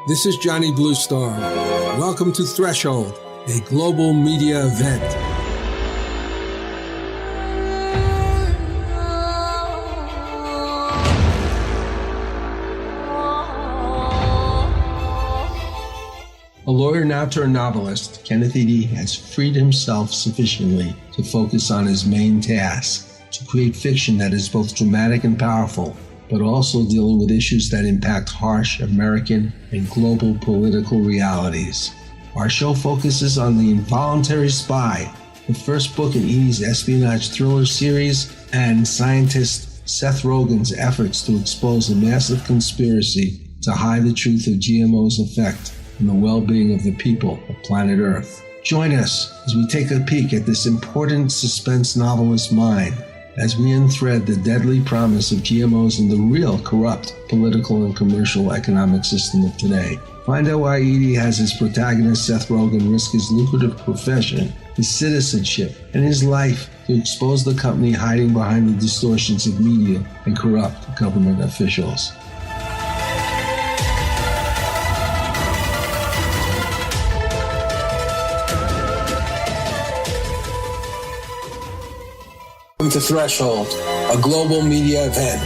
This is Johnny Blue Star. Welcome to Threshold, a global media event. A lawyer now turned novelist, Kenneth Eade has freed himself sufficiently to focus on his main task, to create fiction that is both dramatic and powerful, but also dealing with issues that impact harsh American and global political realities. Our show focuses on The Involuntary Spy, the first book in Eade's espionage thriller series, and scientist Seth Rogen's efforts to expose a massive conspiracy to hide the truth of GMO's effect on the well-being of the people of planet Earth. Join us as we take a peek at this important suspense novelist's mind, as we unthread the deadly promise of GMOs in the real corrupt political and commercial economic system of today. Find out why Eade has his protagonist Seth Rogen risk his lucrative profession, his citizenship, and his life to expose the company hiding behind the distortions of media and corrupt government officials. Welcome to Threshold, a global media event.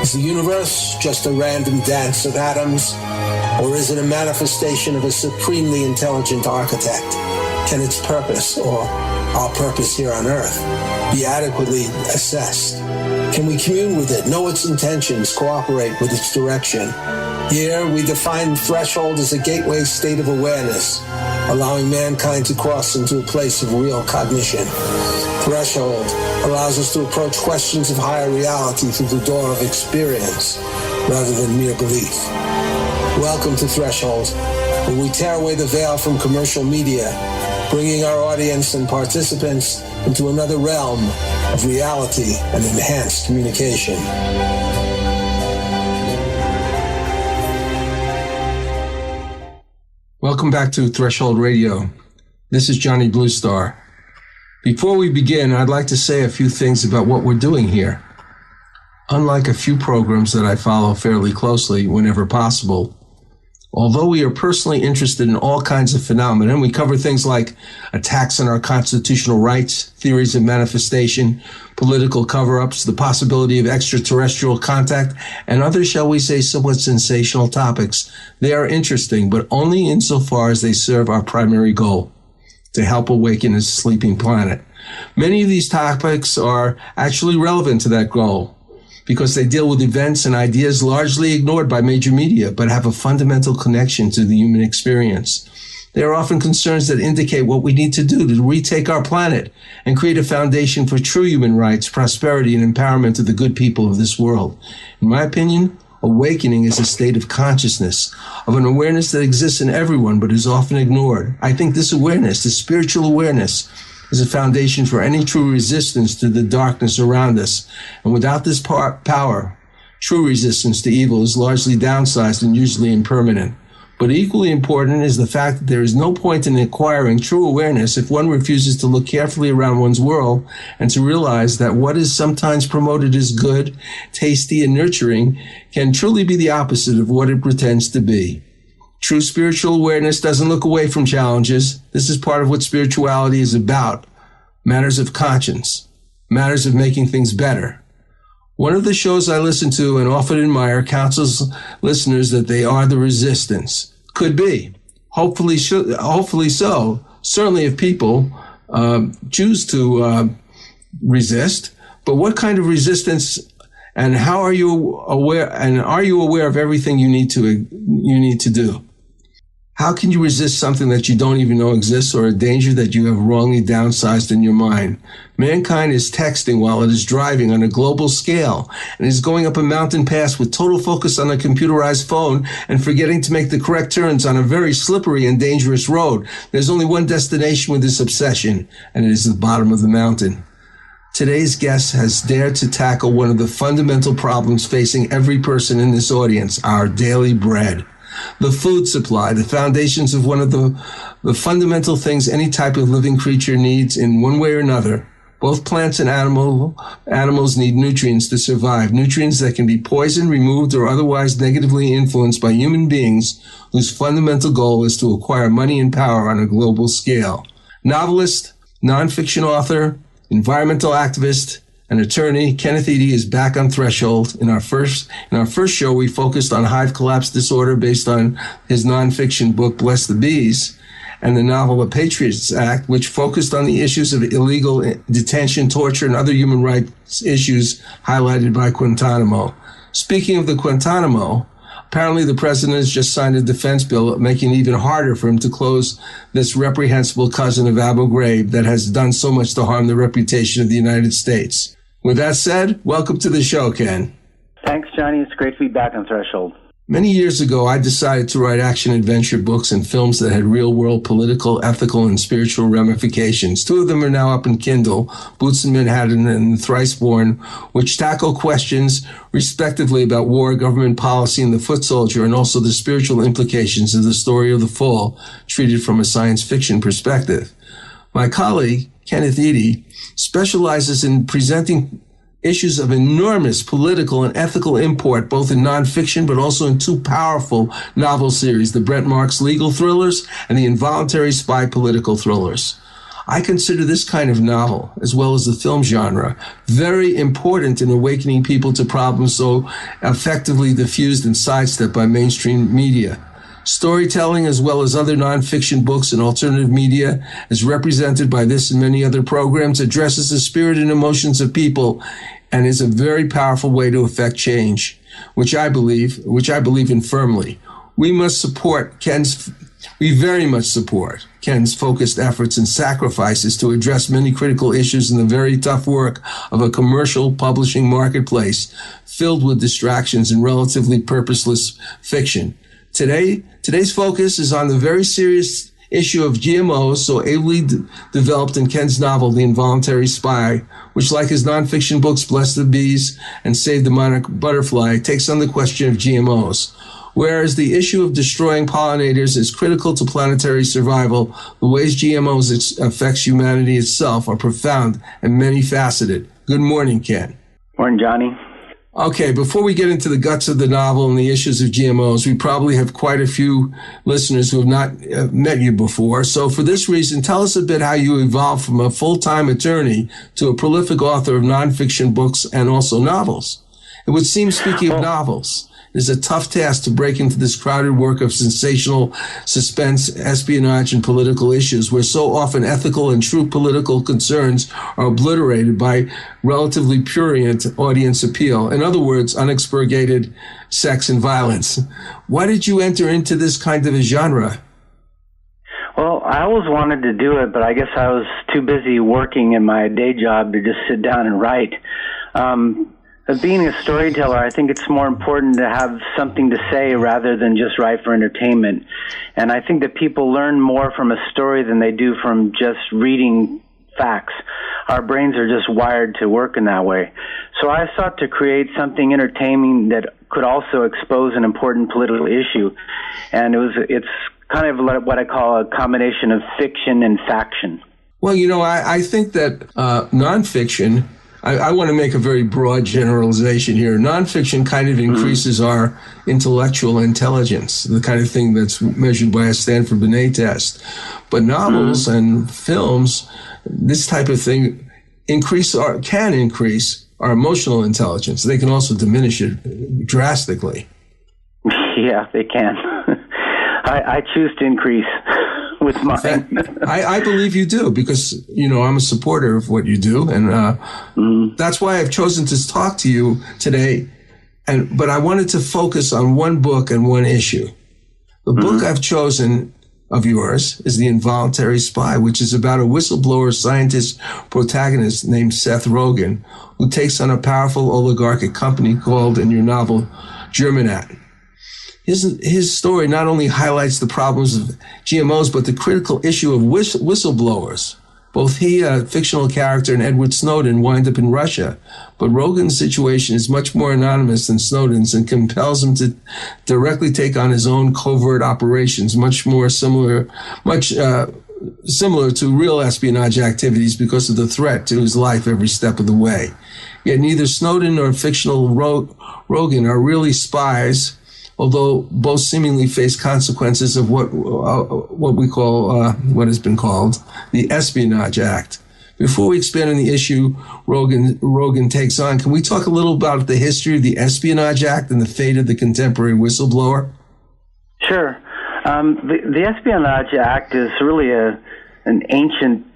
Is the universe just a random dance of atoms, or is it a manifestation of a supremely intelligent architect? Can its purpose, or our purpose here on Earth, be adequately assessed? Can we commune with it, know its intentions, cooperate with its direction? Here, we define threshold as a gateway state of awareness, allowing mankind to cross into a place of real cognition. Threshold allows us to approach questions of higher reality through the door of experience rather than mere belief. Welcome to Threshold, where we tear away the veil from commercial media, bringing our audience and participants into another realm of reality and enhanced communication. Welcome back to Threshold Radio. This is Johnny Blue Star. Before we begin, I'd like to say a few things about what we're doing here. Unlike a few programs that I follow fairly closely whenever possible, although we are personally interested in all kinds of phenomena, we cover things like attacks on our constitutional rights, theories of manifestation, political cover-ups, the possibility of extraterrestrial contact, and other, shall we say, somewhat sensational topics. They are interesting, but only insofar as they serve our primary goal: to help awaken a sleeping planet. Many of these topics are actually relevant to that goal because they deal with events and ideas largely ignored by major media, but have a fundamental connection to the human experience. They are often concerns that indicate what we need to do to retake our planet and create a foundation for true human rights, prosperity, and empowerment of the good people of this world. In my opinion, awakening is a state of consciousness, of an awareness that exists in everyone but is often ignored. I think this awareness, this spiritual awareness, is a foundation for any true resistance to the darkness around us. And without this power, true resistance to evil is largely downsized and usually impermanent. But equally important is the fact that there is no point in acquiring true awareness if one refuses to look carefully around one's world and to realize that what is sometimes promoted as good, tasty, and nurturing can truly be the opposite of what it pretends to be. True spiritual awareness doesn't look away from challenges. This is part of what spirituality is about. Matters of conscience, matters of making things better. One of the shows I listen to and often admire counsels listeners that they are the resistance. Could be. Hopefully so. Certainly if people choose to resist. But what kind of resistance, and how are you aware, and are you aware of everything you need to do? How can you resist something that you don't even know exists, or a danger that you have wrongly downsized in your mind? Mankind is texting while it is driving on a global scale and is going up a mountain pass with total focus on a computerized phone and forgetting to make the correct turns on a very slippery and dangerous road. There's only one destination with this obsession, and it is the bottom of the mountain. Today's guest has dared to tackle one of the fundamental problems facing every person in this audience: our daily bread. The food supply, the foundations of one of the fundamental things any type of living creature needs in one way or another, Both plants and animals need nutrients to survive, nutrients that can be poisoned, removed, or otherwise negatively influenced by human beings whose fundamental goal is to acquire money and power on a global scale. Novelist, nonfiction author, environmental activist, and attorney Kenneth Eade is back on Threshold. In our first show, we focused on hive collapse disorder based on his nonfiction book, Bless the Bees, and the novel The Patriots Act, which focused on the issues of illegal detention, torture, and other human rights issues highlighted by Guantanamo. Speaking of the Guantanamo, apparently the president has just signed a defense bill making it even harder for him to close this reprehensible cousin of Abu Ghraib that has done so much to harm the reputation of the United States. With that said, welcome to the show, Ken. Thanks, Johnny. It's great to be back on Threshold. Many years ago, I decided to write action-adventure books and films that had real-world political, ethical, and spiritual ramifications. Two of them are now up in Kindle, Boots in Manhattan and Thriceborn, which tackle questions, respectively, about war, government policy, and the foot soldier, and also the spiritual implications of the story of the fall, treated from a science fiction perspective. My colleague, Kenneth Eade, specializes in presenting issues of enormous political and ethical import, both in nonfiction but also in two powerful novel series, the Brent Marks legal thrillers and the Involuntary spy political thrillers. I consider this kind of novel, as well as the film genre, very important in awakening people to problems so effectively diffused and sidestepped by mainstream media. Storytelling, as well as other nonfiction books and alternative media, as represented by this and many other programs, addresses the spirit and emotions of people and is a very powerful way to affect change, which I believe in firmly. We very much support Ken's focused efforts and sacrifices to address many critical issues in the very tough work of a commercial publishing marketplace filled with distractions and relatively purposeless fiction. Today's focus is on the very serious issue of GMOs, so ably developed in Ken's novel, The Involuntary Spy, which, like his nonfiction books, Bless the Bees and Save the Monarch Butterfly, takes on the question of GMOs. Whereas the issue of destroying pollinators is critical to planetary survival, the ways GMOs affects humanity itself are profound and many-faceted. Good morning, Ken. Morning, Johnny. Okay, before we get into the guts of the novel and the issues of GMOs, we probably have quite a few listeners who have not met you before. So for this reason, tell us a bit how you evolved from a full-time attorney to a prolific author of nonfiction books and also novels. It would seem, speaking of novels, it is a tough task to break into this crowded work of sensational suspense, espionage, and political issues where so often ethical and true political concerns are obliterated by relatively prurient audience appeal. In other words, unexpurgated sex and violence. Why did you enter into this kind of a genre? Well, I always wanted to do it, but I guess I was too busy working in my day job to just sit down and write. Being a storyteller, I think it's more important to have something to say rather than just write for entertainment. And I think that people learn more from a story than they do from just reading facts. Our brains are just wired to work in that way. So I sought to create something entertaining that could also expose an important political issue. And it's kind of what I call a combination of fiction and faction. Well, I think that nonfiction, I want to make a very broad generalization here. Nonfiction kind of increases our intellectual intelligence, the kind of thing that's measured by a Stanford Binet test. But novels and films, this type of thing, can increase our emotional intelligence. They can also diminish it drastically. Yeah, they can. I choose to increase with mine. I believe you do because, I'm a supporter of what you do. And that's why I've chosen to talk to you today. But I wanted to focus on one book and one issue. The book I've chosen of yours is The Involuntary Spy, which is about a whistleblower scientist protagonist named Seth Rogen, who takes on a powerful oligarchic company called, in your novel, Germinat. His story not only highlights the problems of GMOs, but the critical issue of whistleblowers. Both he, a fictional character, and Edward Snowden wind up in Russia. But Rogan's situation is much more anonymous than Snowden's and compels him to directly take on his own covert operations, much similar to real espionage activities because of the threat to his life every step of the way. Yet neither Snowden nor fictional Rogan are really spies, although both seemingly face consequences of what we call, what has been called, the Espionage Act. Before we expand on the issue Rogan takes on, can we talk a little about the history of the Espionage Act and the fate of the contemporary whistleblower? Sure. The Espionage Act is really an ancient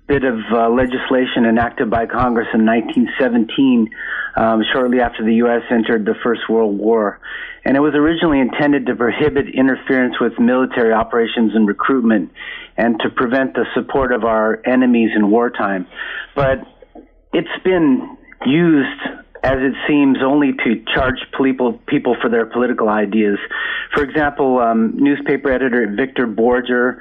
bit of legislation enacted by Congress in 1917, shortly after the U.S. entered the First World War. And it was originally intended to prohibit interference with military operations and recruitment and to prevent the support of our enemies in wartime. But it's been used, as it seems, only to charge people for their political ideas. For example, newspaper editor Victor Borger,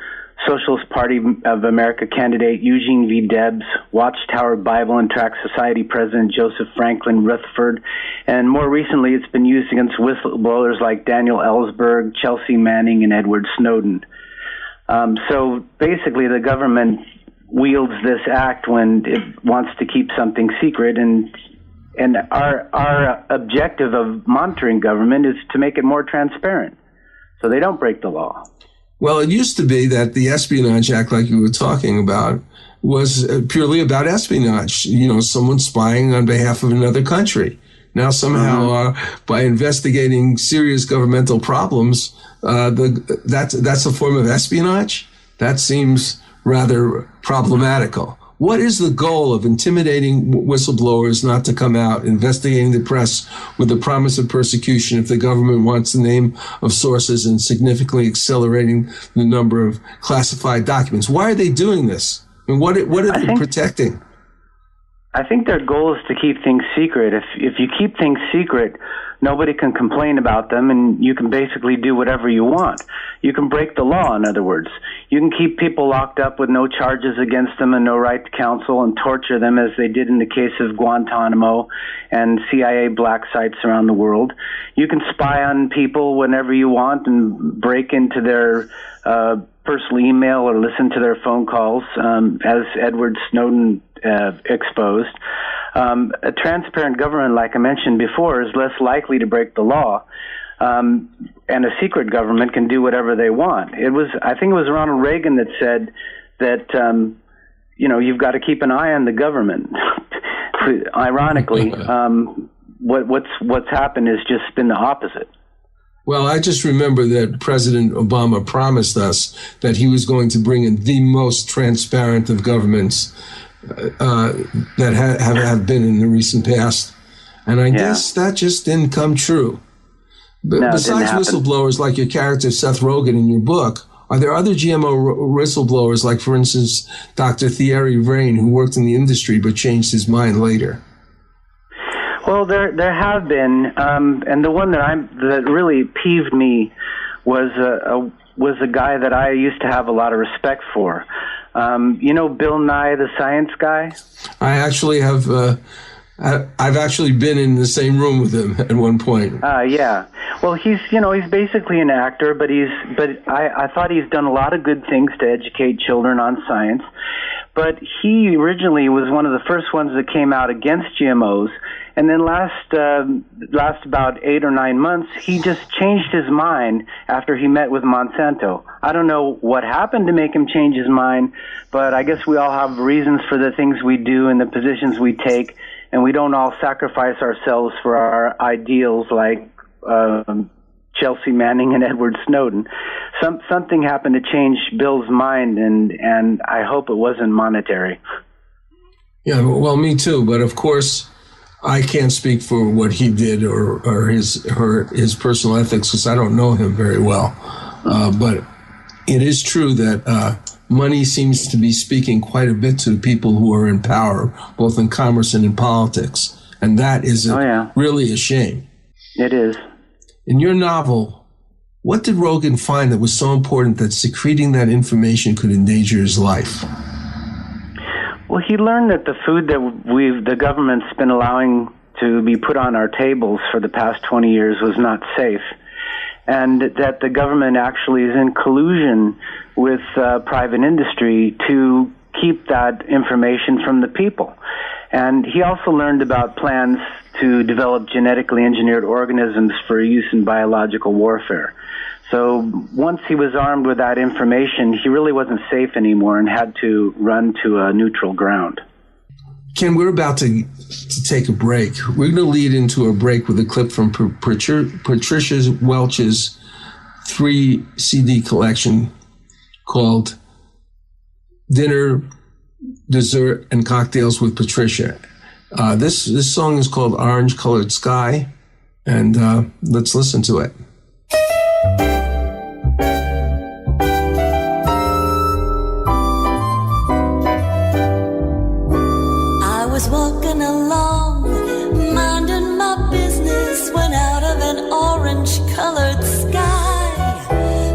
Socialist Party of America candidate Eugene V. Debs, Watchtower Bible and Tract Society President Joseph Franklin Rutherford, and more recently it's been used against whistleblowers like Daniel Ellsberg, Chelsea Manning, and Edward Snowden. So basically the government wields this act when it wants to keep something secret, and our objective of monitoring government is to make it more transparent so they don't break the law. Well, it used to be that the Espionage Act, like you were talking about, was purely about espionage, someone spying on behalf of another country. Now, somehow, by investigating serious governmental problems, that's a form of espionage? That seems rather problematical. What is the goal of intimidating whistleblowers not to come out, investigating the press with the promise of persecution if the government wants the name of sources, and significantly accelerating the number of classified documents? Why are they doing this? And what are they protecting? I think their goal is to keep things secret. If you keep things secret, nobody can complain about them, and you can basically do whatever you want. You can break the law, in other words. You can keep people locked up with no charges against them and no right to counsel, and torture them as they did in the case of Guantanamo and CIA black sites around the world. You can spy on people whenever you want and break into their personal email or listen to their phone calls, as Edward Snowden exposed. A transparent government, like I mentioned before, is less likely to break the law, and a secret government can do whatever they want. I think it was Ronald Reagan that said that you've got to keep an eye on the government. Ironically, what's happened has just been the opposite. Well, I just remember that President Obama promised us that he was going to bring in the most transparent of governments that have been in the recent past. And I guess that just didn't come true. But besides whistleblowers like your character Seth Rogen in your book, are there other GMO whistleblowers, like, for instance, Dr. Thierry Vrain, who worked in the industry but changed his mind later? Well, there have been, and the one that really peeved me was a guy that I used to have a lot of respect for. Bill Nye, the science guy? I actually have. I've actually been in the same room with him at one point. Yeah. Well, he's basically an actor, but I thought he's done a lot of good things to educate children on science. But he originally was one of the first ones that came out against GMOs. And then last about 8 or 9 months, he just changed his mind after he met with Monsanto. I don't know what happened to make him change his mind, but I guess we all have reasons for the things we do and the positions we take, and we don't all sacrifice ourselves for our ideals like Chelsea Manning and Edward Snowden. Something happened to change Bill's mind, and I hope it wasn't monetary. Yeah, well, me too, but of course I can't speak for what he did or his personal ethics, because I don't know him very well. But it is true that money seems to be speaking quite a bit to people who are in power, both in commerce and in politics. And that is really a shame. It is. In your novel, what did Rogan find that was so important that secreting that information could endanger his life? Well, he learned that the food that the government's been allowing to be put on our tables for the past 20 years was not safe. and that the government actually is in collusion with private industry to keep that information from the people. And he also learned about plans to develop genetically engineered organisms for use in biological warfare. So once he was armed with that information, he really wasn't safe anymore and had to run to a neutral ground. Ken, we're about to take a break. We're going to lead into a break with a clip from Patricia Welch's 3 CD collection called Dinner, Dessert, and Cocktails with Patricia. This song is called Orange Colored Sky, and let's listen to it. I was walking along, minding my business, when out of an orange-colored sky,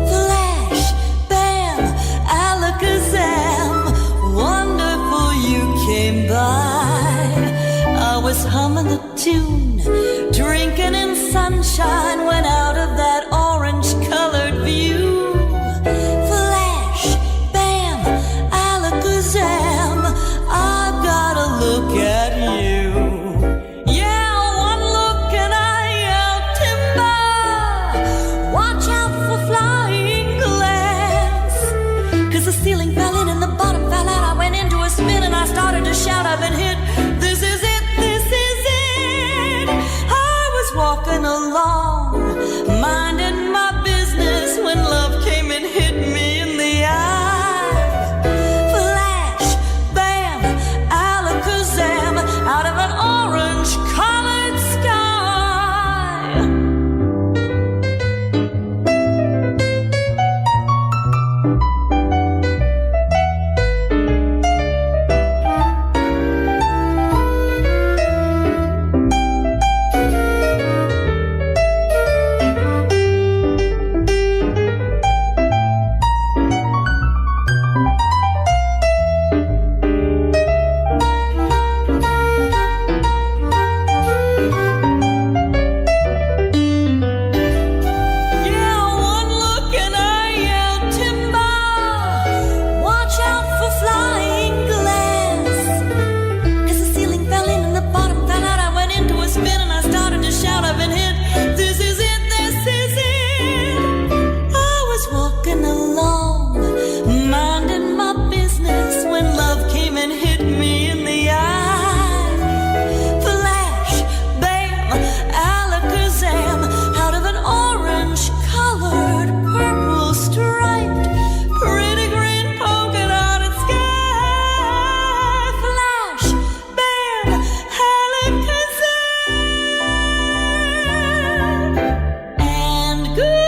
flash, bam, alakazam, wonderful you came by. I was humming the tune, drinking in sunshine, when out of that orange-colored view, flash, bam, alakazam, I've got to look at you. Yeah, one look and I yelled timber. Watch out for flying glass. 'Cause the ceiling fell in and the bottom fell out. I went into a spin and I started to shout. I've been hit. This is it, this is it. I was walking along, minding my business, when love came and hit me in the eye. Flash, bam, alakazam, out of an orange-colored sky. Yeah, one look and I yelled timber. Watch out for flying glass. 'Cause the ceiling fell in and the bottom fell out. I went into a spin and I started to shout. I've been hit. This is it, this is it. I was walking along, minding my business, when love came and hit me in the eye. Flash, bam, alakazam, out of an orange-colored, purple striped, pretty green polka-dotted sky. Flash, bam, alakazam, and goodbye.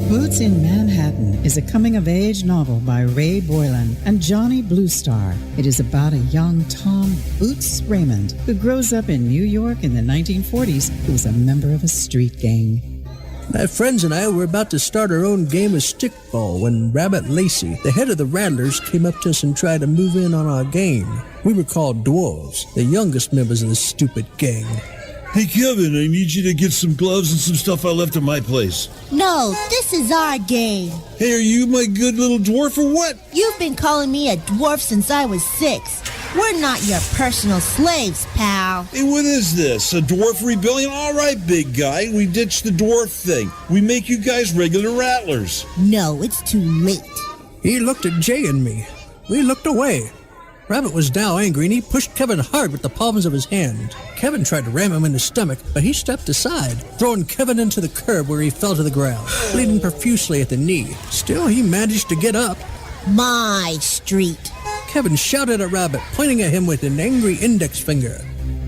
Boots in Manhattan is a coming-of-age novel by Ray Boylan and Johnny Bluestar. It is about a young Tom Boots Raymond who grows up in New York in the 1940s who is a member of a street gang. My friends and I were about to start our own game of stickball when Rabbit Lacey, the head of the Rattlers, came up to us and tried to move in on our game. We were called Dwarves, the youngest members of the stupid gang. Hey, Kevin, I need you to get some gloves and some stuff I left at my place. No, this is our game. Hey, are you my good little dwarf or what? You've been calling me a dwarf since I was 6. We're not your personal slaves, pal. Hey, what is this? A dwarf rebellion? All right, big guy. We ditched the dwarf thing. We make you guys regular rattlers. No, it's too late. He looked at Jay and me. We looked away. Rabbit was now angry and he pushed Kevin hard with the palms of his hand. Kevin tried to ram him in the stomach, but he stepped aside, throwing Kevin into the curb where he fell to the ground, bleeding profusely at the knee. Still, he managed to get up. My street. Kevin shouted at Rabbit, pointing at him with an angry index finger.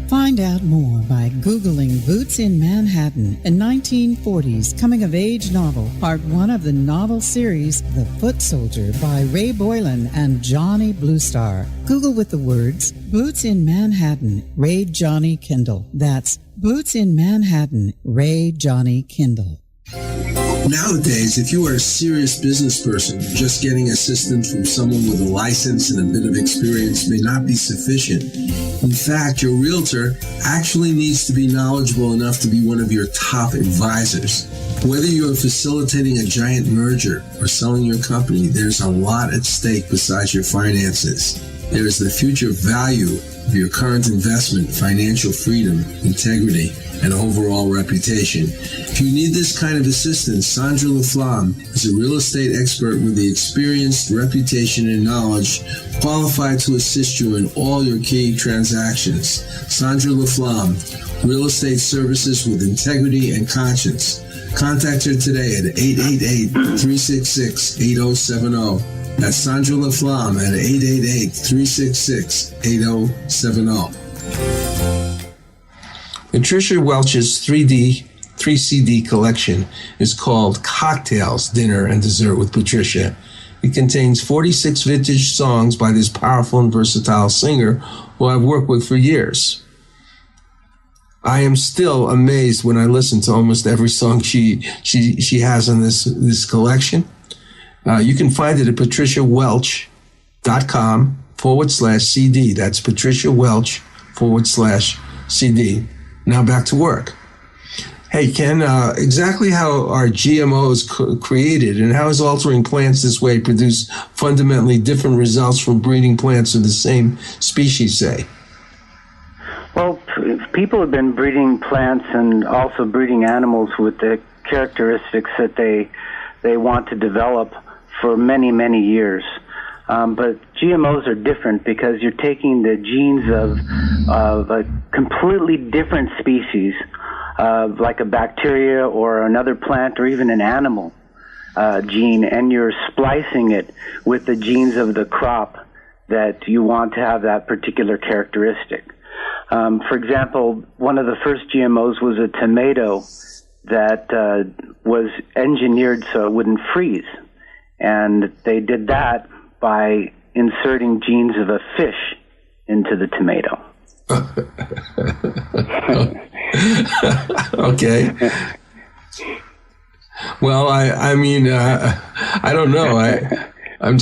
Find out more by Googling Boots in Manhattan, a 1940s coming-of-age novel, part 1 of the novel series The Foot Soldier by Ray Boylan and Johnny Bluestar. Google with the words Boots in Manhattan, Ray Johnny Kindle. That's Boots in Manhattan, Ray Johnny Kindle. Nowadays, if you are a serious business person, just getting assistance from someone with a license and a bit of experience may not be sufficient. In fact, your realtor actually needs to be knowledgeable enough to be one of your top advisors. Whether you are facilitating a giant merger or selling your company, there's a lot at stake besides your finances. There is the future value of your current investment, financial freedom, integrity, and overall reputation. If you need this kind of assistance, Sandra LaFlamme is a real estate expert with the experience, reputation, and knowledge qualified to assist you in all your key transactions. Sandra LaFlamme, real estate services with integrity and conscience. Contact her today at 888-366-8070. That's Sandra LaFlamme at 888-366-8070. Patricia Welch's 3CD collection is called Cocktails, Dinner, and Dessert with Patricia. It contains 46 vintage songs by this powerful and versatile singer who I've worked with for years. I am still amazed when I listen to almost every song she has on this collection. You can find it at patriciawelch.com/CD. That's patriciawelch/CD. Now back to work. Hey, Ken, exactly how are GMOs created, and how is altering plants this way produce fundamentally different results from breeding plants of the same species, say? Well, people have been breeding plants and also breeding animals with the characteristics that they want to develop for many, many years. But GMOs are different because you're taking the genes of a completely different species, like a bacteria or another plant or even an animal gene, and you're splicing it with the genes of the crop that you want to have that particular characteristic. For example, one of the first GMOs was a tomato that was engineered so it wouldn't freeze. And they did that by inserting genes of a fish into the tomato. Okay. Well, I mean, I don't know. I'm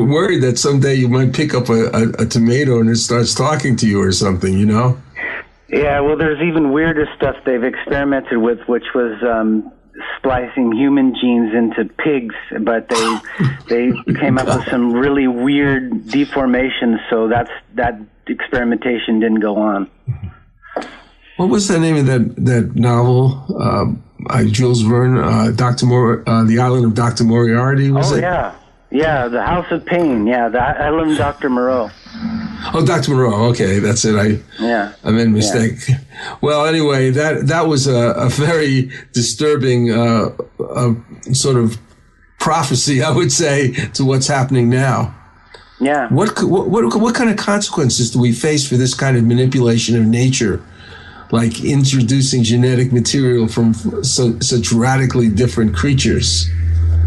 worried that someday you might pick up a tomato and it starts talking to you or something, you know? Yeah, well, there's even weirder stuff they've experimented with, which was splicing human genes into pigs, but they came up with some really weird deformations, so that experimentation didn't go on. What was the name of that novel? Jules Verne, The Island of Dr. Moriarty, was it? Yeah, The House of Pain. Yeah, the Island of Dr. Moreau. Oh, Dr. Moreau. Okay, that's it. I made a mistake. Yeah. Well, anyway, that was a very disturbing sort of prophecy, I would say, to what's happening now. Yeah. What kind of consequences do we face for this kind of manipulation of nature, like introducing genetic material from such radically different creatures?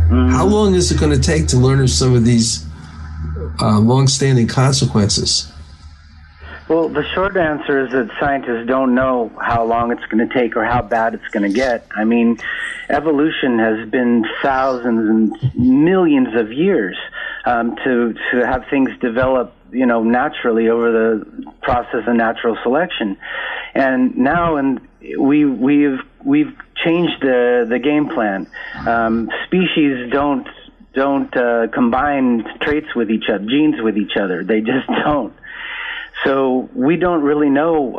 Mm-hmm. How long is it going to take to learn of some of these long-standing consequences? Well, the short answer is that scientists don't know how long it's going to take or how bad it's going to get. I mean, evolution has been thousands and millions of years to have things develop, naturally over the process of natural selection. And now, we've changed the game plan. Species don't combine traits with each other, genes with each other. They just don't. So we don't really know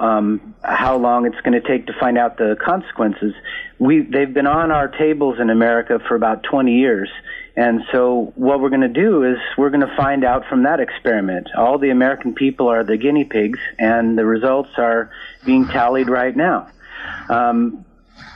how long it's going to take to find out the consequences. They've been on our tables in America for about 20 years. And so what we're going to do is we're going to find out from that experiment. All the American people are the guinea pigs, and the results are being tallied right now. When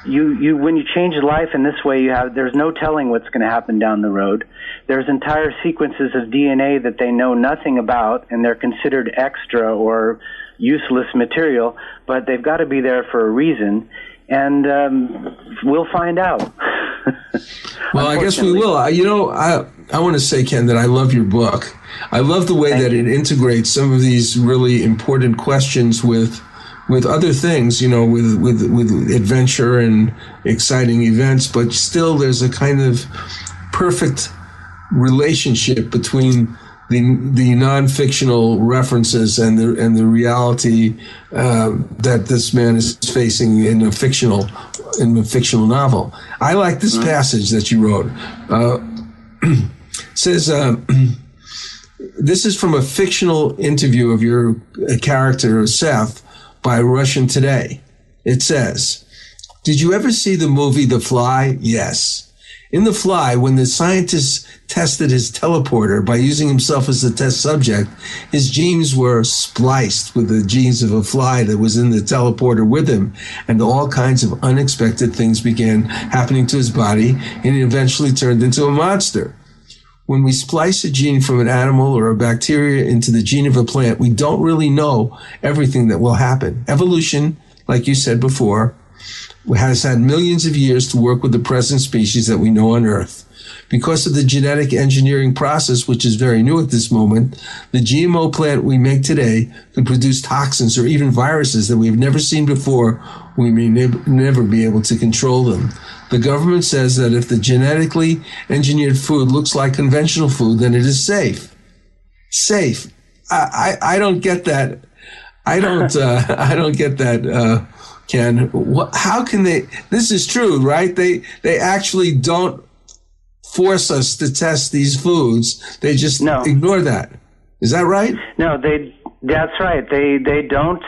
you change life in this way, there's no telling what's going to happen down the road. There's entire sequences of DNA that they know nothing about, and they're considered extra or useless material, but they've got to be there for a reason, and we'll find out. Well, I guess we will. I want to say, Ken, that I love your book. I love the way that it integrates some of these really important questions with with other things, with adventure and exciting events, but still there's a kind of perfect relationship between the non-fictional references and the reality that this man is facing in a fictional novel. I like this passage that you wrote. Says, this is from a fictional interview of your character, Seth, by Russian Today. It says, "Did you ever see the movie The Fly? Yes. In The Fly, when the scientists tested his teleporter by using himself as the test subject, his genes were spliced with the genes of a fly that was in the teleporter with him, and all kinds of unexpected things began happening to his body, and he eventually turned into a monster. When we splice a gene from an animal or a bacteria into the gene of a plant, we don't really know everything that will happen. Evolution, like you said before, has had millions of years to work with the present species that we know on Earth. Because of the genetic engineering process, which is very new at this moment, the GMO plant we make today could produce toxins or even viruses that we've never seen before. We may never be able to control them. The government says that if the genetically engineered food looks like conventional food, then it is safe. Safe. I don't get that. I don't get that, Ken. How can they? This is true, right? They actually don't force us to test these foods. They just ignore that. Is that right? No, that's right. They don't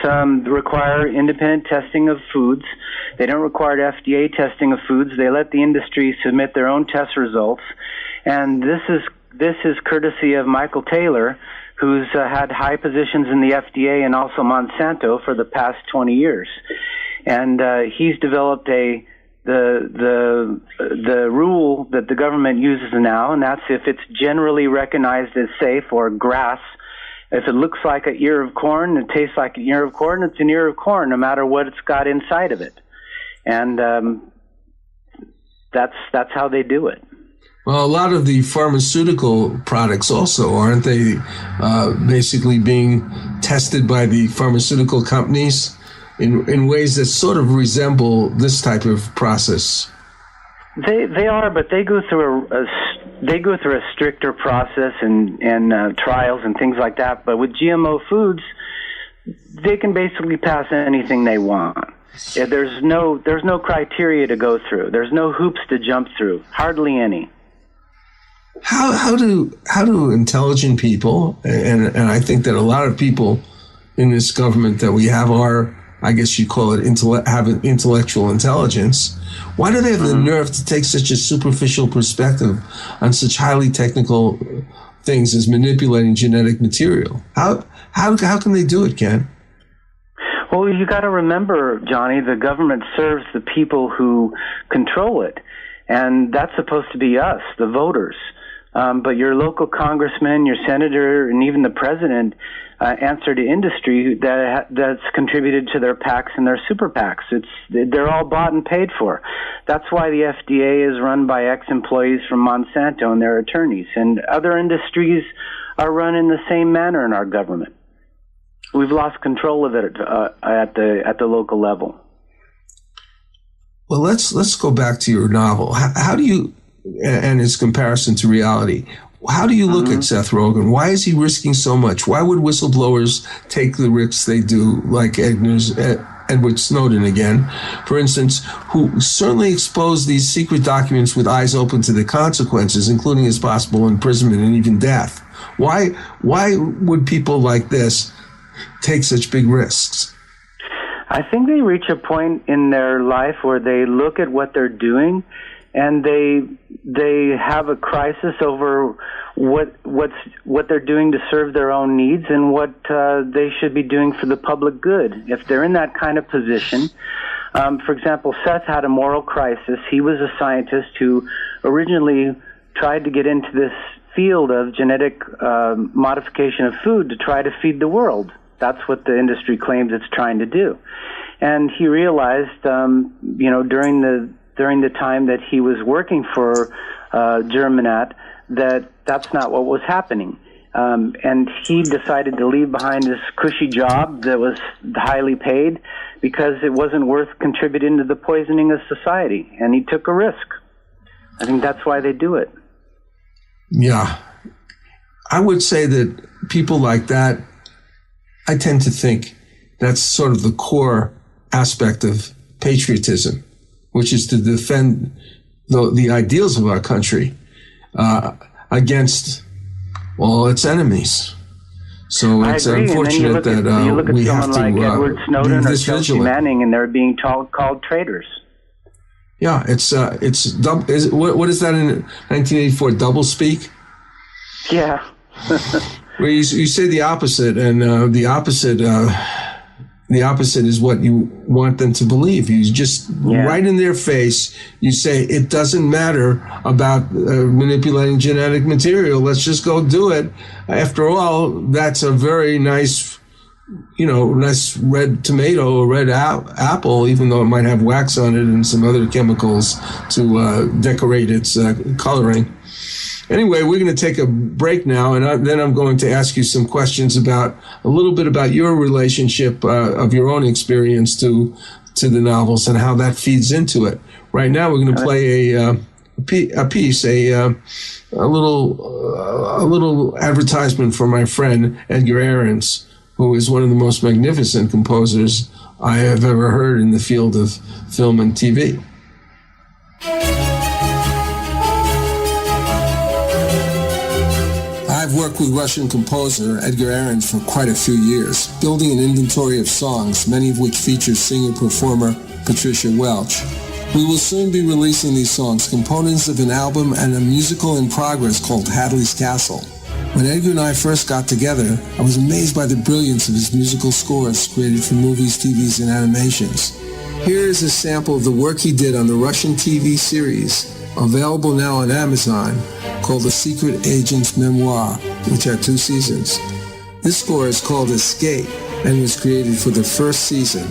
require independent testing of foods. They don't require FDA testing of foods. They let the industry submit their own test results. And this is courtesy of Michael Taylor, who's had high positions in the FDA and also Monsanto for the past 20 years. And he's developed the rule that the government uses now, and that's if it's generally recognized as safe, or grass. If it looks like an ear of corn, it tastes like an ear of corn, it's an ear of corn, no matter what it's got inside of it. And that's how they do it. Well, a lot of the pharmaceutical products also, aren't they basically being tested by the pharmaceutical companies in ways that sort of resemble this type of process? They are, but they go through a stricter process and trials and things like that. But with GMO foods, they can basically pass anything they want. There's no criteria to go through. There's no hoops to jump through. Hardly any. How do intelligent people, and I think that a lot of people in this government that we have are, I guess you call it, have an intellectual intelligence. Why do they have the nerve to take such a superficial perspective on such highly technical things as manipulating genetic material? How can they do it, Ken? Well, you got to remember, Johnny, the government serves the people who control it, and that's supposed to be us, the voters. But your local congressman, your senator, and even the president answer to industry that's contributed to their PACs and their super PACs. They're all bought and paid for. That's why the FDA is run by ex-employees from Monsanto and their attorneys. And other industries are run in the same manner in our government. We've lost control of it at the local level. Well, let's go back to your novel. How do you, and its comparison to reality, how do you look at Seth Rogen? Why is he risking so much? Why would whistleblowers take the risks they do, like Edward Snowden again, for instance, who certainly exposed these secret documents with eyes open to the consequences, including his possible imprisonment and even death? Why would people like this take such big risks? I think they reach a point in their life where they look at what they're doing and they have a crisis over what they're doing to serve their own needs and what they should be doing for the public good. If they're in that kind of position, for example, Seth had a moral crisis. He was a scientist who originally tried to get into this field of genetic modification of food to try to feed the world. That's what the industry claims it's trying to do. And he realized, during the time that he was working for Germinat, that's not what was happening. And he decided to leave behind his cushy job that was highly paid because it wasn't worth contributing to the poisoning of society. And he took a risk. I think that's why they do it. Yeah. I would say that people like that, I tend to think that's sort of the core aspect of patriotism, which is to defend the ideals of our country against all its enemies. So it's unfortunate that we have to like Edward Snowden be or this Chelsea vigilant. Manning, and they're being called traitors. Yeah, it's what is that in 1984? Double speak? Yeah. Where you say the opposite, and the opposite is what you want them to believe. You just right in their face, you say it doesn't matter about manipulating genetic material. Let's just go do it. After all, that's a very nice, nice red tomato or red apple, even though it might have wax on it and some other chemicals to decorate its coloring. Anyway, we're going to take a break now, and then I'm going to ask you some questions about a little bit about your relationship of your own experience to the novels and how that feeds into it. Right now, we're going to play a piece, a little advertisement for my friend Edgar Ahrens, who is one of the most magnificent composers I have ever heard in the field of film and TV. I've worked with Russian composer Edgar Ahrens for quite a few years, building an inventory of songs, many of which feature singer-performer Patricia Welch. We will soon be releasing these songs, components of an album and a musical in progress called Hadley's Castle. When Edgar and I first got together, I was amazed by the brilliance of his musical scores created for movies, TVs, and animations. Here is a sample of the work he did on the Russian TV series, available now on Amazon, called The Secret Agent's Memoir, which had 2 seasons. This score is called Escape and was created for the first season.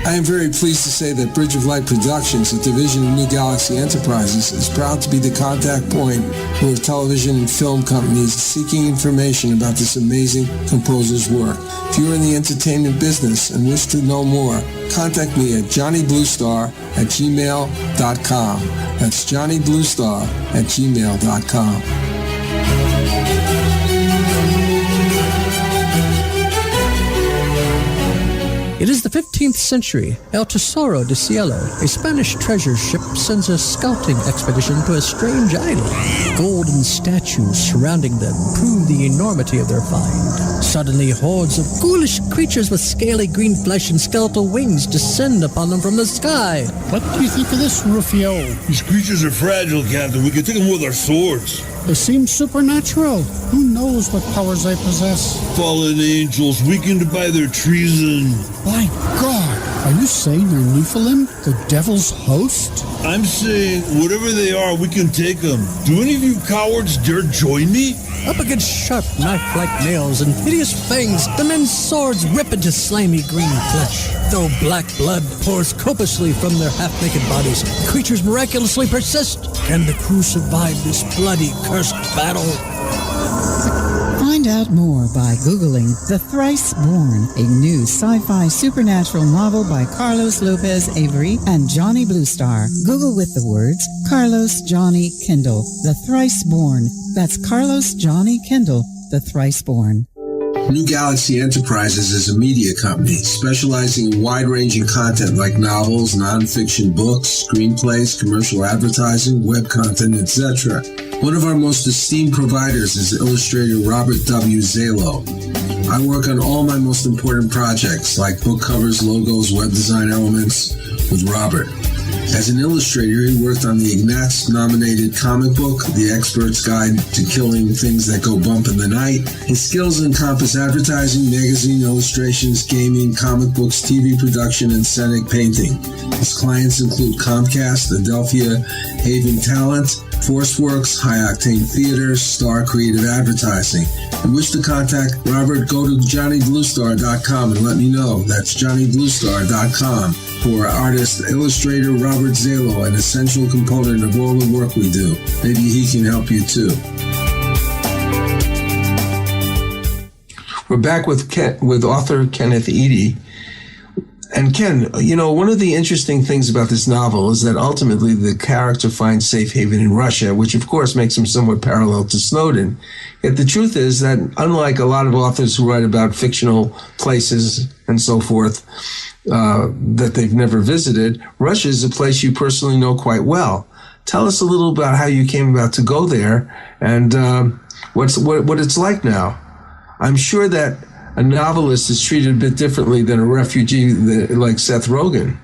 I am very pleased to say that Bridge of Light Productions, a division of New Galaxy Enterprises, is proud to be the contact point for television and film companies seeking information about this amazing composer's work. If you're in the entertainment business and wish to know more, contact me at johnnybluestar@gmail.com. That's johnnybluestar@gmail.com. It is the 15th century. El Tesoro de Cielo, a Spanish treasure ship, sends a scouting expedition to a strange island. Golden statues surrounding them prove the enormity of their find. Suddenly, hordes of ghoulish creatures with scaly green flesh and skeletal wings descend upon them from the sky. What do you think of this, Rufio? These creatures are fragile, Captain. We can take them with our swords. They seem supernatural. Who knows what powers they possess? Fallen angels, weakened by their treason. My God! Are you saying they're Nephilim, the devil's host? I'm saying, whatever they are, we can take them. Do any of you cowards dare join me? Up against sharp knife-like nails and hideous fangs, the men's swords rip into slimy green flesh. Though black blood pours copiously from their half-naked bodies, the creatures miraculously persist. Can the crew survive this bloody, cursed battle? Find out more by Googling The Thrice Born, a new sci-fi supernatural novel by Carlos Lopez Avery and Johnny Bluestar. Google with the words Carlos Johnny Kindle, The Thrice Born. That's Carlos Johnny Kindle, The Thrice Born. New Galaxy Enterprises is a media company specializing in wide-ranging content like novels, nonfiction books, screenplays, commercial advertising, web content, etc. One of our most esteemed providers is illustrator Robert W. Zalo. I work on all my most important projects like book covers, logos, web design elements with Robert. As an illustrator, he worked on the Ignatz-nominated comic book, The Expert's Guide to Killing Things That Go Bump in the Night. His skills encompass advertising, magazine illustrations, gaming, comic books, TV production, and scenic painting. His clients include Comcast, Adelphia, Haven Talent, ForceWorks, High Octane Theater, Star Creative Advertising. If you wish to contact Robert, go to JohnnyBlueStar.com and let me know. That's JohnnyBlueStar.com. For artist, illustrator Robert Zalo, an essential component of all the work we do. Maybe he can help you too. We're back with author Kenneth Eade. And Ken, you know, one of the interesting things about this novel is that ultimately the character finds safe haven in Russia, which of course makes him somewhat parallel to Snowden. Yet the truth is that unlike a lot of authors who write about fictional places and so forth that they've never visited, Russia is a place you personally know quite well. Tell us a little about how you came about to go there and what it's like now. I'm sure that a novelist is treated a bit differently than a refugee like Seth Rogen.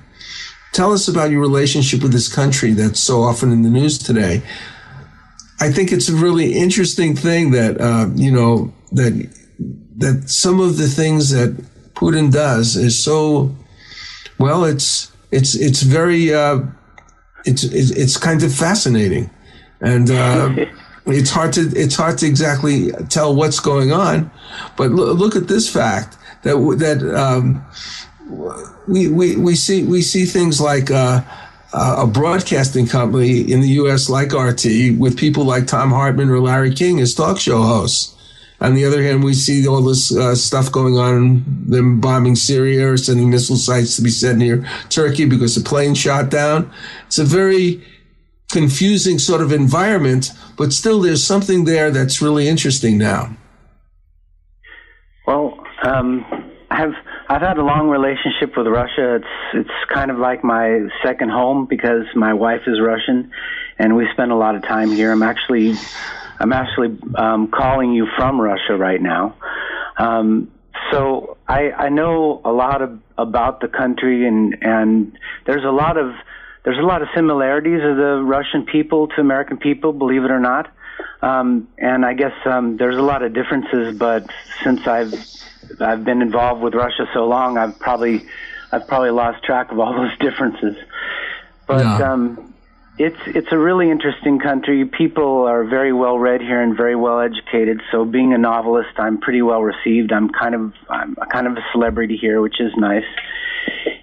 Tell us about your relationship with this country that's so often in the news today. I think it's a really interesting thing that, that some of the things that Putin does is so, well, it's very, it's kind of fascinating. And, it's hard to exactly tell what's going on, but look at this fact that we see things like a broadcasting company in the U.S. like RT with people like Tom Hartman or Larry King as talk show hosts. On the other hand, we see all this stuff going on, them bombing Syria or sending missile sites to be sent near Turkey because a plane shot down. It's a very confusing sort of environment, but still there's something there that's really interesting now. Well, I've had a long relationship with Russia. It's kind of like my second home because my wife is Russian, and we spend a lot of time here. I'm actually calling you from Russia right now. So I know a lot about the country, and there's a lot of similarities of the Russian people to American people, believe it or not. And I guess there's a lot of differences, but since I've been involved with Russia so long, I've probably lost track of all those differences. But yeah. It's a really interesting country. People are very well read here and very well educated. So being a novelist, I'm pretty well received. I'm kind of a celebrity here, which is nice.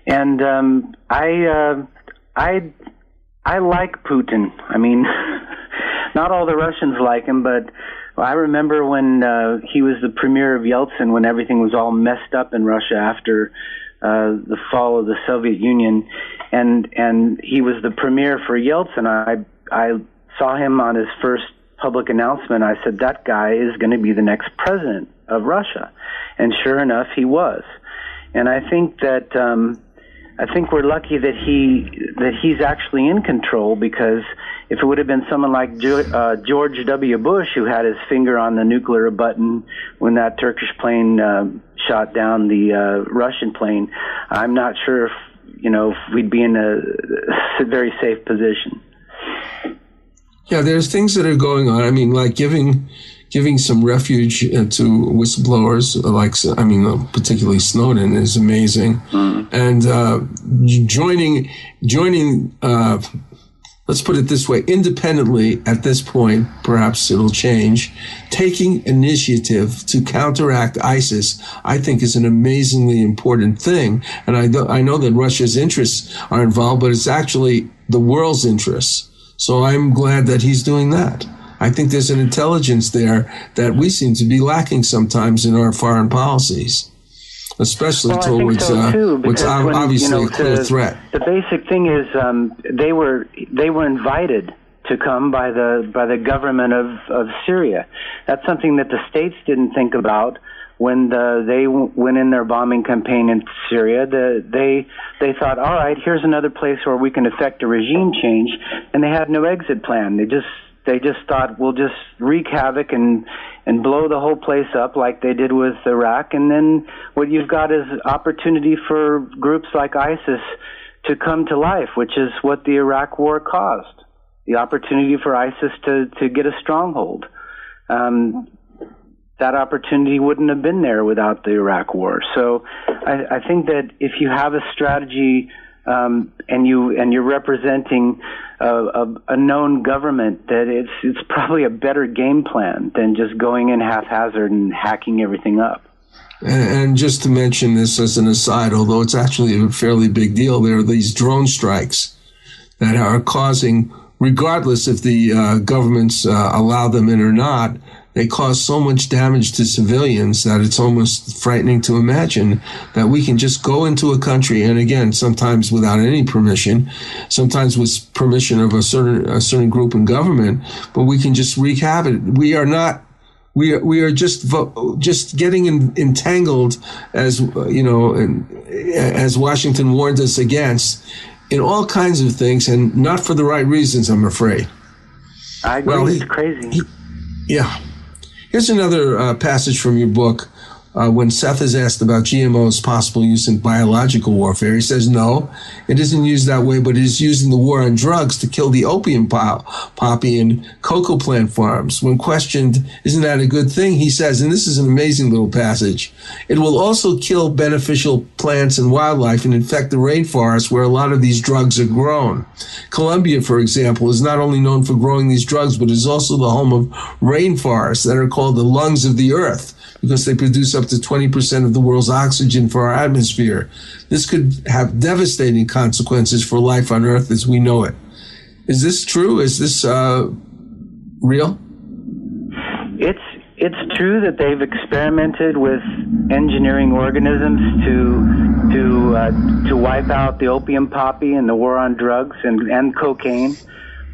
And I like Putin. I mean, not all the Russians like him, but I remember when he was the premier of Yeltsin, when everything was all messed up in Russia after the fall of the Soviet Union, and he was the premier for Yeltsin. I saw him on his first public announcement. I said, that guy is going to be the next president of Russia. And sure enough, he was. And I think that we're lucky that he's actually in control, because if it would have been someone like George W. Bush who had his finger on the nuclear button when that Turkish plane shot down the Russian plane, I'm not sure if we'd be in a very safe position. Yeah, there's things that are going on. I mean, like giving some refuge to whistleblowers, particularly Snowden, is amazing. And joining, let's put it this way, independently at this point, perhaps it'll change, taking initiative to counteract ISIS, I think is an amazingly important thing. And I know that Russia's interests are involved, but it's actually the world's interests. So I'm glad that he's doing that. I think there's an intelligence there that we seem to be lacking sometimes in our foreign policies, especially towards what's obviously a clear threat. The basic thing is they were invited to come by the government of Syria. That's something that the states didn't think about when they went in their bombing campaign in Syria. They thought, all right, here's another place where we can effect a regime change, and they had no exit plan. They just thought, we'll just wreak havoc and blow the whole place up like they did with Iraq. And then what you've got is opportunity for groups like ISIS to come to life, which is what the Iraq War caused. The opportunity for ISIS to get a stronghold. That opportunity wouldn't have been there without the Iraq War. So I think that if you have a strategy and you're representing a known government, that it's probably a better game plan than just going in haphazard and hacking everything up. And just to mention this as an aside, although it's actually a fairly big deal, there are these drone strikes that are causing, regardless if the governments allow them in or not, they cause so much damage to civilians that it's almost frightening to imagine that we can just go into a country, and again, sometimes without any permission, sometimes with permission of a certain group in government, but we can just wreak havoc. We are just getting entangled, as you know, as Washington warned us against, in all kinds of things, and not for the right reasons, I'm afraid. I agree. Well, it's crazy. Yeah. Here's another passage from your book. When Seth is asked about GMO's possible use in biological warfare, he says, no, it isn't used that way, but it is used in the war on drugs to kill the opium poppy and cocoa plant farms. When questioned, isn't that a good thing? He says, and this is an amazing little passage, it will also kill beneficial plants and wildlife and infect the rainforest where a lot of these drugs are grown. Colombia, for example, is not only known for growing these drugs, but is also the home of rainforests that are called the lungs of the earth, because they produce up to 20% of the world's oxygen for our atmosphere. This could have devastating consequences for life on Earth as we know it. Is this true? Is this real? It's true that they've experimented with engineering organisms to wipe out the opium poppy and the war on drugs and cocaine.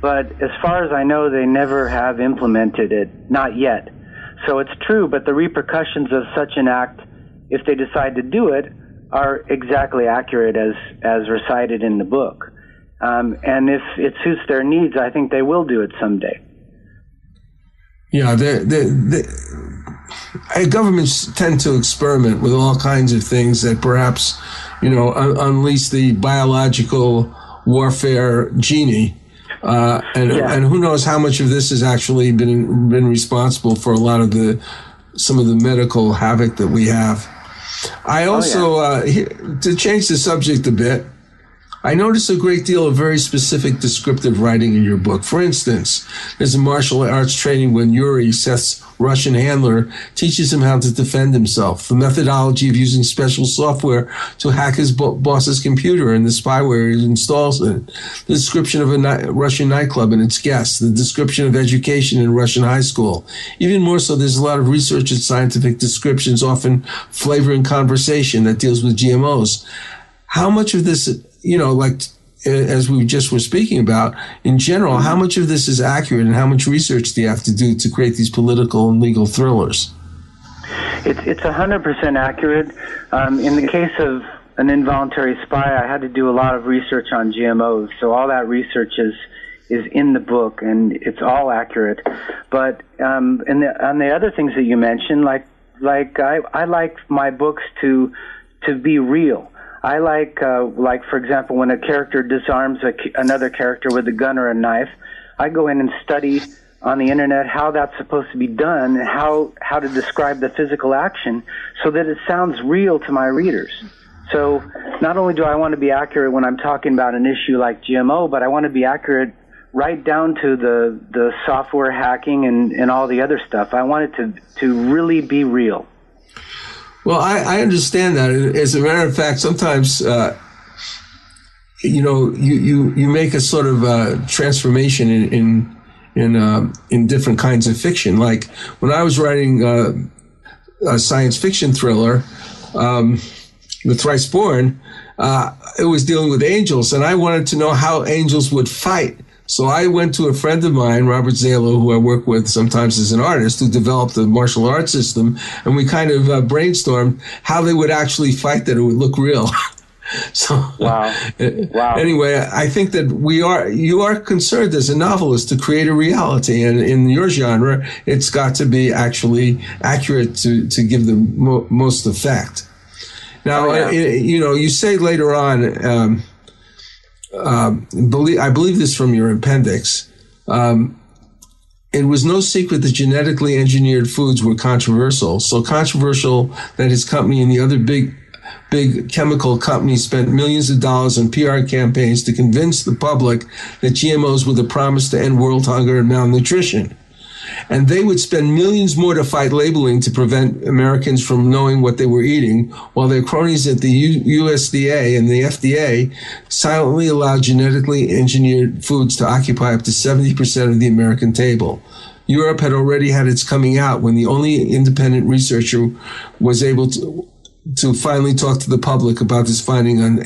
But as far as I know, they never have implemented it, not yet. So it's true, but the repercussions of such an act, if they decide to do it, are exactly accurate as recited in the book. And if it suits their needs, I think they will do it someday. Yeah, governments tend to experiment with all kinds of things that perhaps, unleash the biological warfare genie. And who knows how much of this has actually been responsible for a lot of some of the medical havoc that we have. I also, to change the subject a bit, I notice a great deal of very specific descriptive writing in your book. For instance, there's a martial arts training when Yuri, Seth's Russian handler, teaches him how to defend himself, the methodology of using special software to hack his boss's computer and the spyware he installs in it, the description of a Russian nightclub and its guests, the description of education in Russian high school. Even more so, there's a lot of research and scientific descriptions, often flavoring conversation, that deals with GMOs. How much of this, as we just were speaking about, in general, how much of this is accurate and how much research do you have to do to create these political and legal thrillers? It's 100% accurate. In the case of an involuntary spy, I had to do a lot of research on GMOs, so all that research is in the book, and it's all accurate. But on the other things that you mentioned, I like my books to be real. I like for example, when a character disarms another character with a gun or a knife, I go in and study on the internet how that's supposed to be done and how to describe the physical action so that it sounds real to my readers. So not only do I want to be accurate when I'm talking about an issue like GMO, but I want to be accurate right down to the software hacking and all the other stuff. I want it to really be real. Well, I understand that. As a matter of fact, sometimes, you make a sort of transformation in different kinds of fiction. Like when I was writing a science fiction thriller, The Thrice Born, it was dealing with angels, and I wanted to know how angels would fight. So I went to a friend of mine, Robert Zalo, who I work with sometimes as an artist, who developed the martial arts system, and we kind of brainstormed how they would actually fight that it would look real. So, wow. Anyway, I think that you are concerned as a novelist to create a reality, and in your genre, it's got to be actually accurate to give the most effect. Now, you say later on, I believe this from your appendix. It was no secret that genetically engineered foods were controversial. So controversial that his company and the other big chemical companies spent millions of dollars on PR campaigns to convince the public that GMOs were the promise to end world hunger and malnutrition. And they would spend millions more to fight labeling to prevent Americans from knowing what they were eating, while their cronies at the USDA and the FDA silently allowed genetically engineered foods to occupy up to 70% of the American table. Europe had already had its coming out when the only independent researcher was able to finally talk to the public about this finding on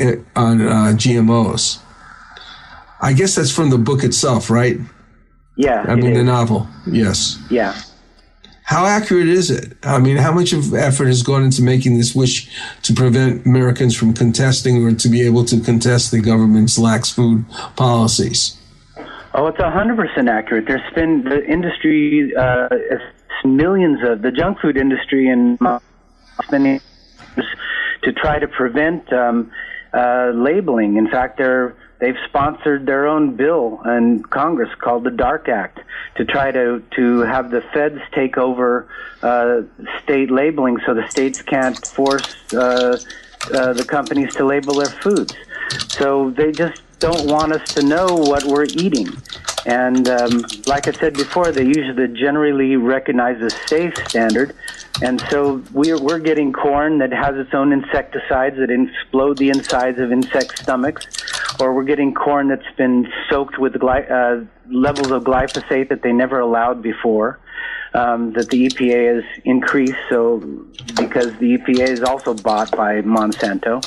GMOs. I guess that's from the book itself, right? Yeah. I mean, the novel, yes. Yeah. How accurate is it? I mean, how much of effort has gone into making this wish to prevent Americans from contesting or to be able to contest the government's lax food policies? Oh, it's 100% accurate. There's been the industry, millions of the junk food industry and spending to try to prevent labeling. In fact, they've sponsored their own bill in Congress called the Dark Act to try to have the feds take over state labeling so the states can't force the companies to label their foods. So they just don't want us to know what we're eating. And like I said before, they use the generally recognized as safe standard. And so we're getting corn that has its own insecticides that explode the insides of insect stomachs, or we're getting corn that's been soaked with levels of glyphosate that they never allowed before, that the EPA has increased, so because the EPA is also bought by Monsanto.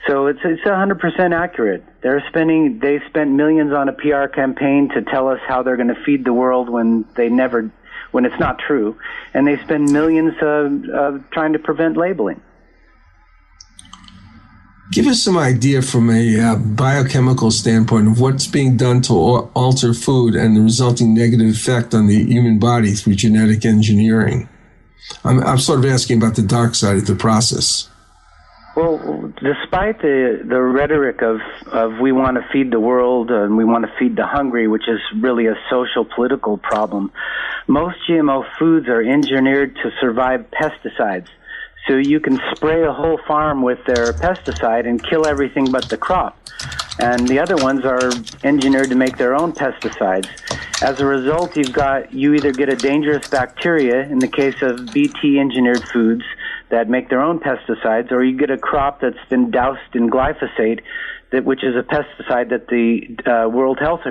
So it's 100% accurate. They spent millions on a PR campaign to tell us how they're going to feed the world when it's not true, and they spend millions trying to prevent labeling. Give us some idea from a biochemical standpoint of what's being done to alter food and the resulting negative effect on the human body through genetic engineering. I'm sort of asking about the dark side of the process. Well, despite the rhetoric of we want to feed the world and we want to feed the hungry, which is really a social political problem, most GMO foods are engineered to survive pesticides. So you can spray a whole farm with their pesticide and kill everything but the crop. And the other ones are engineered to make their own pesticides. As a result, you either get a dangerous bacteria, in the case of BT engineered foods, that make their own pesticides, or you get a crop that's been doused in glyphosate, which is a pesticide that the World Health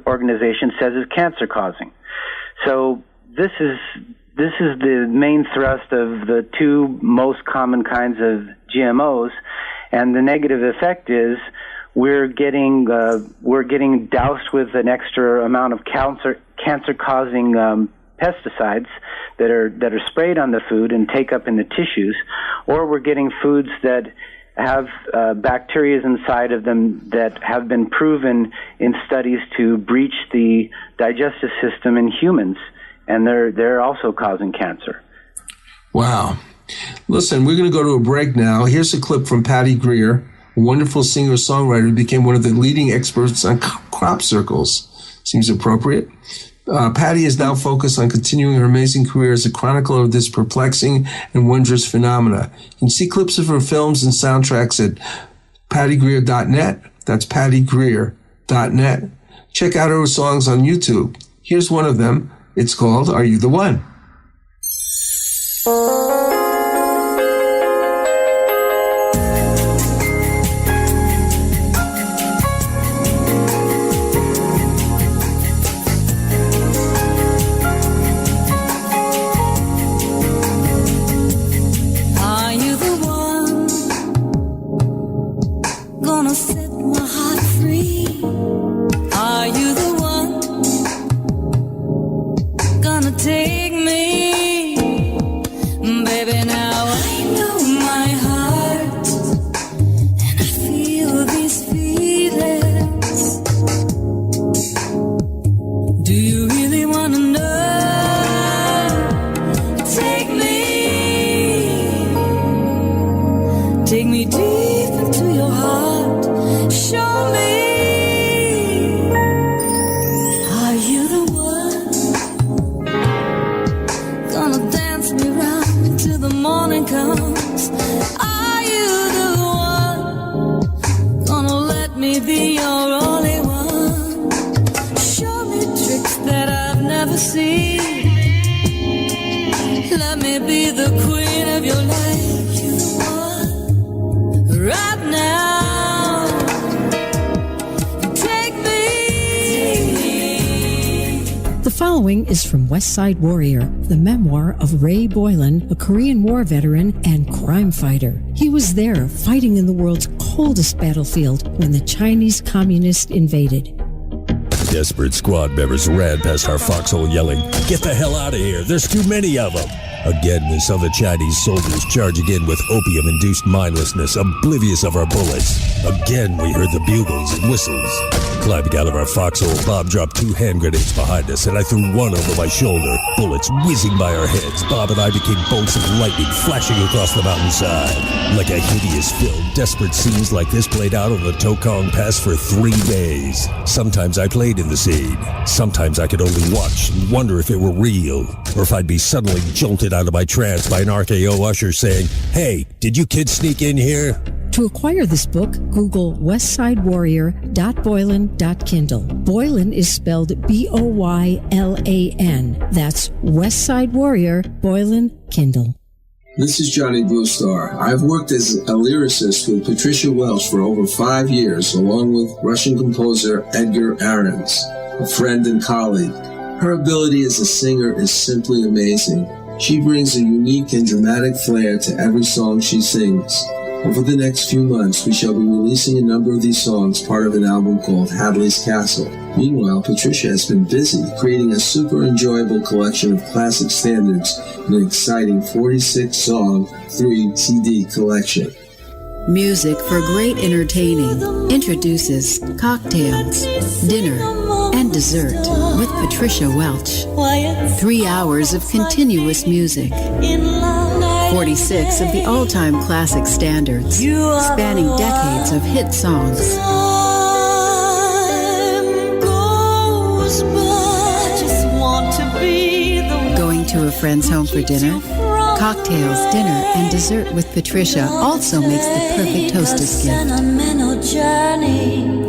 Organization says is cancer-causing. So this is the main thrust of the two most common kinds of GMOs, and the negative effect is we're getting doused with an extra amount of cancer-causing pesticides that are sprayed on the food and take up in the tissues, or we're getting foods that have bacteria inside of them that have been proven in studies to breach the digestive system in humans, and they're also causing cancer. Wow. Listen, we're going to go to a break now. Here's a clip from Patty Greer, a wonderful singer-songwriter who became one of the leading experts on crop circles. Seems appropriate. Patty is now focused on continuing her amazing career as a chronicler of this perplexing and wondrous phenomena. You can see clips of her films and soundtracks at pattygreer.net. That's pattygreer.net. Check out her songs on YouTube. Here's one of them. It's called Are You the One? Take me deep into your heart. Show me following is from West Side Warrior, the memoir of Ray Boylan, a Korean War veteran and crime fighter. He was there fighting in the world's coldest battlefield when the Chinese communists invaded. Desperate squad members ran past our foxhole yelling, "Get the hell out of here, there's too many of them." Again, we saw the Chinese soldiers charging in with opium-induced mindlessness, oblivious of our bullets. Again, we heard the bugles and whistles. Climbing out of our foxhole, Bob dropped 2 hand grenades behind us, and I threw one over my shoulder. Bullets whizzing by our heads, Bob and I became bolts of lightning flashing across the mountainside. Like a hideous film, desperate scenes like this played out on the Tokong Pass for 3 days. Sometimes I played in the scene. Sometimes I could only watch and wonder if it were real, or if I'd be suddenly jolted out of my trance by an RKO usher saying, "Hey, did you kids sneak in here?" To acquire this book, Google westsidewarrior.boylan.kindle. Boylan is spelled Boylan. That's Westside Warrior, Boylan, Kindle. This is Johnny Bluestar. I've worked as a lyricist with Patricia Welch for over 5 years, along with Russian composer Edgar Ahrens, a friend and colleague. Her ability as a singer is simply amazing. She brings a unique and dramatic flair to every song she sings. Over the next few months, we shall be releasing a number of these songs, part of an album called Hadley's Castle. Meanwhile, Patricia has been busy creating a super enjoyable collection of classic standards in an exciting 46-song, 3-CD collection. Music for great entertaining introduces Cocktails, Dinner, and Dessert with Patricia Welch. 3 hours of continuous music. 46 of the all-time classic standards, spanning decades of hit songs. Going to a friend's home for dinner? Cocktails, Dinner, and Dessert with Patricia also makes the perfect hostess gift.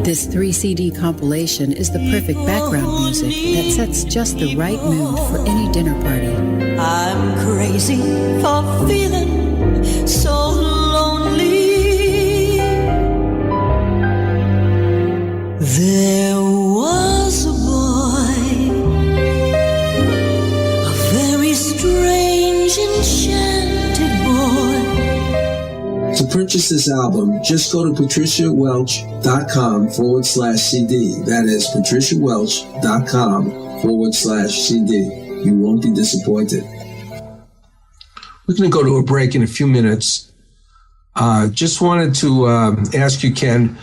This 3-CD compilation is the perfect background music that sets just the right mood for any dinner party. I'm crazy for feeling so lonely. There was a boy, a very strange, enchanted boy. To purchase this album, just go to patriciawelch.com/CD. That is patriciawelch.com/CD. You won't be disappointed. We're going to go to a break in a few minutes. Just wanted to ask you, Ken,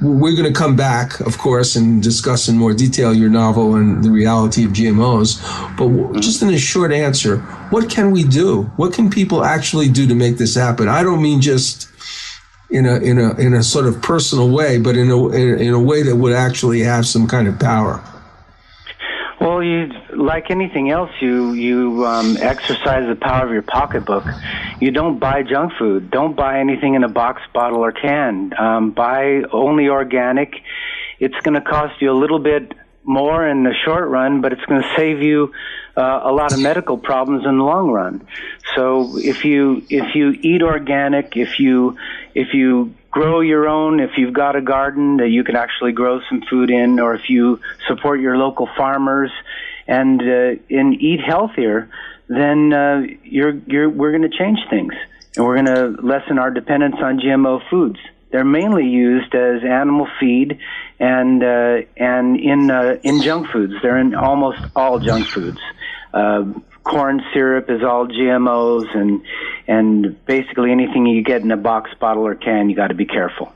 we're going to come back, of course, and discuss in more detail your novel and the reality of GMOs. But just in a short answer, what can we do? What can people actually do to make this happen? I don't mean just in a sort of personal way, but in a way that would actually have some kind of power. Well, like anything else, you exercise the power of your pocketbook. You don't buy junk food. Don't buy anything in a box, bottle, or can. Buy only organic. It's going to cost you a little bit more in the short run, but it's going to save you a lot of medical problems in the long run. So if you eat organic, if you grow your own, if you've got a garden that you can actually grow some food in, or if you support your local farmers and eat healthier, then we're going to change things, and we're going to lessen our dependence on GMO foods. They're mainly used as animal feed and in junk foods. They're in almost all junk foods. Corn syrup is all GMOs, and basically anything you get in a box, bottle, or can, you got to be careful.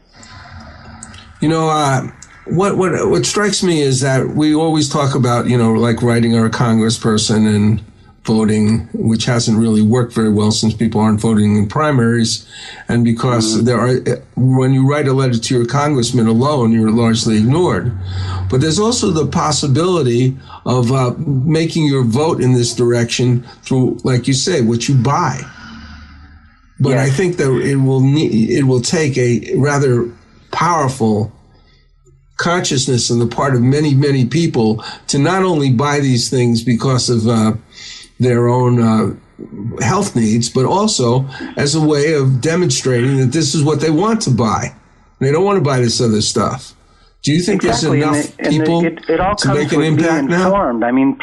You know, what strikes me is that we always talk about, like writing our congressperson and voting, which hasn't really worked very well since people aren't voting in primaries, and because when you write a letter to your congressman alone, you're largely ignored. But there's also the possibility of making your vote in this direction through, like you say, what you buy. But I think that it will take a rather powerful consciousness on the part of many, many people to not only buy these things because of their own health needs, but also as a way of demonstrating that this is what they want to buy. They don't want to buy this other stuff. Do you think exactly. there's enough people it all to comes make an with impact being now? informed. I mean,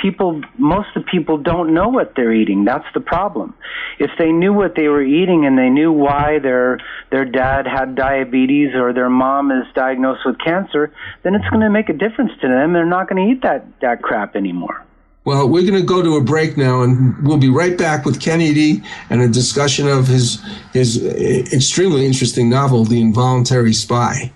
most of the people don't know what they're eating. That's the problem. If they knew what they were eating and they knew why their dad had diabetes or their mom is diagnosed with cancer, then it's going to make a difference to them. They're not going to eat that crap anymore. Well, we're going to go to a break now, and we'll be right back with Ken Eade and a discussion of his extremely interesting novel, The Involuntary Spy.